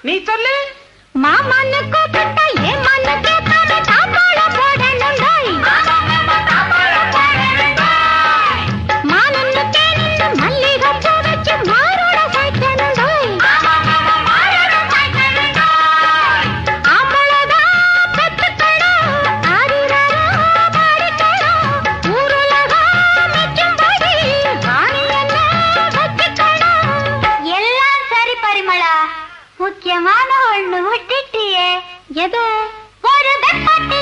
நீ சொல்லு. மாமன்னு கூப்பிட்டா ஏன் மண்ணு கேட்காம தாம்பாளம் போடணுண்டாய். மானன்னு தேனன்னு மல்லிகைப்பூ வச்சு மாரோட சாய்க்கணுண்டாய். ஆம்பளதான் பெத்துக்கணும், ஆரிரரோ பாடிக்கணும், ஊருலகம் மெச்சும்படி ராணி என்ன வச்சுக்கணும். எல்லாம் சரி பரிமளா, முக்கியமான ஒண்ணு விட்டுட்டியே. எது? ஒரு வெப்பட்டி